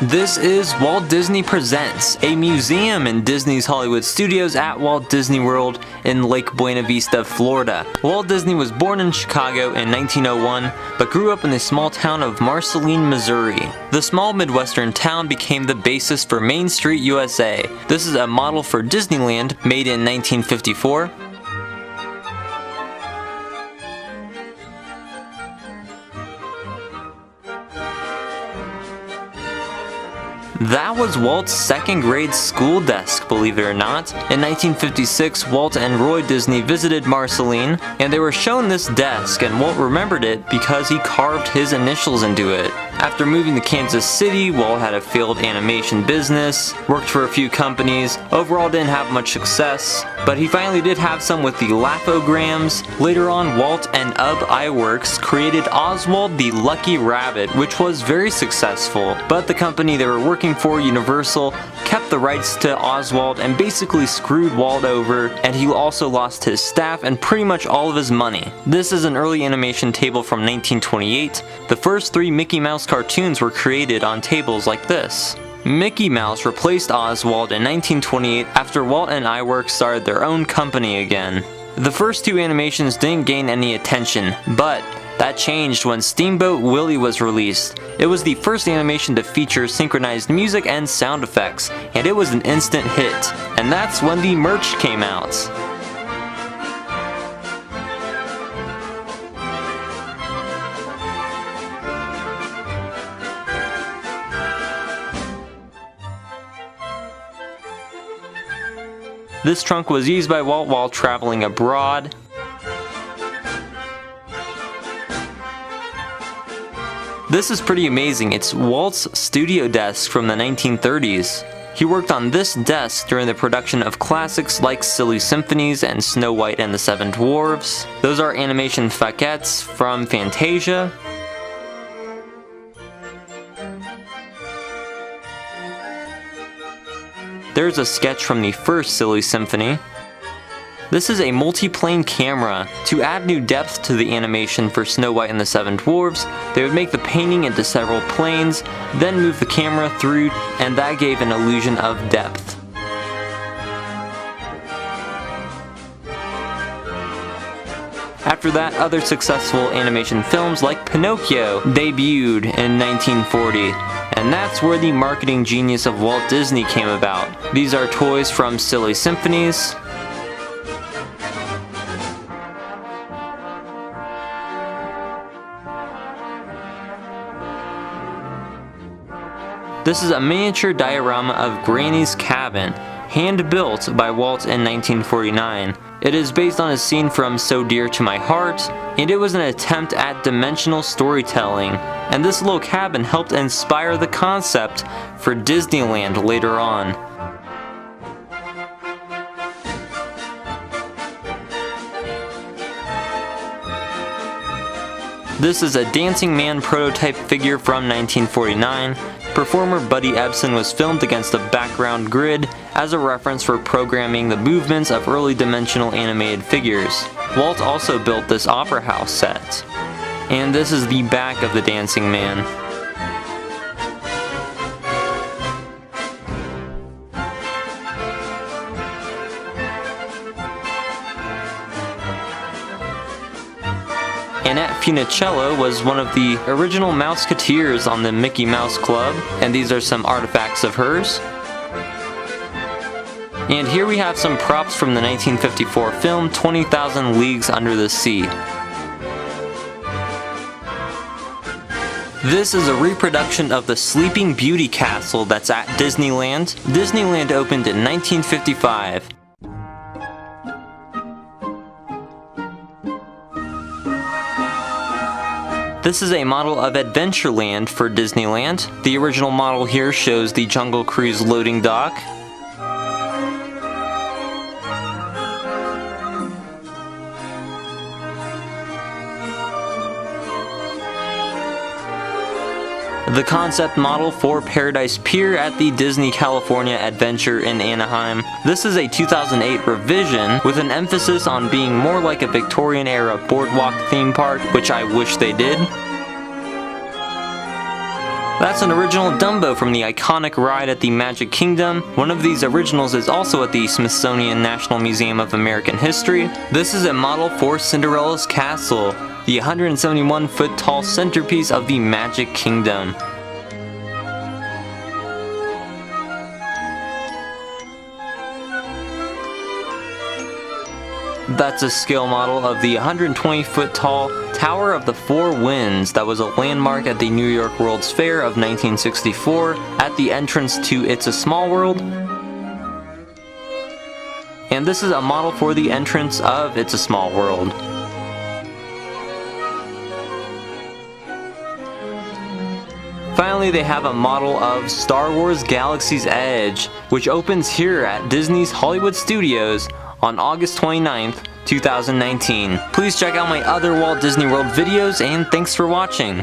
This is Walt Disney Presents, a museum in Disney's Hollywood Studios at Walt Disney World in Lake Buena Vista, Florida. Walt Disney was born in Chicago in 1901, but grew up in the small town of Marceline, Missouri. The small Midwestern town became the basis for Main Street, USA. This is a model for Disneyland made in 1954. That was Walt's second grade school desk, believe it or not. In 1956, Walt and Roy Disney visited Marceline, and they were shown this desk, and Walt remembered it because he carved his initials into it. After moving to Kansas City, Walt had a failed animation business, worked for a few companies, overall didn't have much success, but he finally did have some with the Laugh-O-Grams. Later on, Walt and UB Iwerks created Oswald the Lucky Rabbit, which was very successful, but the company they were working for, Universal, kept the rights to Oswald and basically screwed Walt over, and he also lost his staff and pretty much all of his money. This is an early animation table from 1928. The first 3 Mickey Mouse cartoons were created on tables like this. Mickey Mouse replaced Oswald in 1928 after Walt and Iwerks started their own company again. The first 2 animations didn't gain any attention, but that changed when Steamboat Willie was released. It was the first animation to feature synchronized music and sound effects, and it was an instant hit. And that's when the merch came out. This trunk was used by Walt while traveling abroad. This is pretty amazing. It's Walt's studio desk from the 1930s. He worked on this desk during the production of classics like Silly Symphonies and Snow White and the Seven Dwarfs. Those are animation facettes from Fantasia. There's a sketch from the first Silly Symphony. This is a multi-plane camera. To add new depth to the animation for Snow White and the Seven Dwarfs, they would make the painting into several planes, then move the camera through, and that gave an illusion of depth. After that, other successful animation films like Pinocchio debuted in 1940. And that's where the marketing genius of Walt Disney came about. These are toys from Silly Symphonies. This is a miniature diorama of Granny's Cabin, hand-built by Walt in 1949. It is based on a scene from So Dear to My Heart, and it was an attempt at dimensional storytelling, and this little cabin helped inspire the concept for Disneyland later on. This is a Dancing Man prototype figure from 1949. Performer Buddy Ebsen was filmed against a background grid as a reference for programming the movements of early dimensional animated figures. Walt also built this opera house set. And this is the back of the Dancing Man. Annette Funicello was one of the original Mouseketeers on the Mickey Mouse Club, and these are some artifacts of hers. And here we have some props from the 1954 film 20,000 Leagues Under the Sea. This is a reproduction of the Sleeping Beauty Castle that's at Disneyland. Disneyland opened in 1955. This is a model of Adventureland for Disneyland. The original model here shows the Jungle Cruise loading dock. The concept model for Paradise Pier at the Disney California Adventure in Anaheim. This is a 2008 revision with an emphasis on being more like a Victorian-era boardwalk theme park, which I wish they did. That's an original Dumbo from the iconic ride at the Magic Kingdom. One of these originals is also at the Smithsonian National Museum of American History. This is a model for Cinderella's castle, the 171-foot tall centerpiece of the Magic Kingdom. That's a scale model of the 120-foot tall Tower of the Four Winds that was a landmark at the New York World's Fair of 1964 at the entrance to It's a Small World. And this is a model for the entrance of It's a Small World. Finally, they have a model of Star Wars Galaxy's Edge, which opens here at Disney's Hollywood Studios on August 29th, 2019. Please check out my other Walt Disney World videos, and thanks for watching.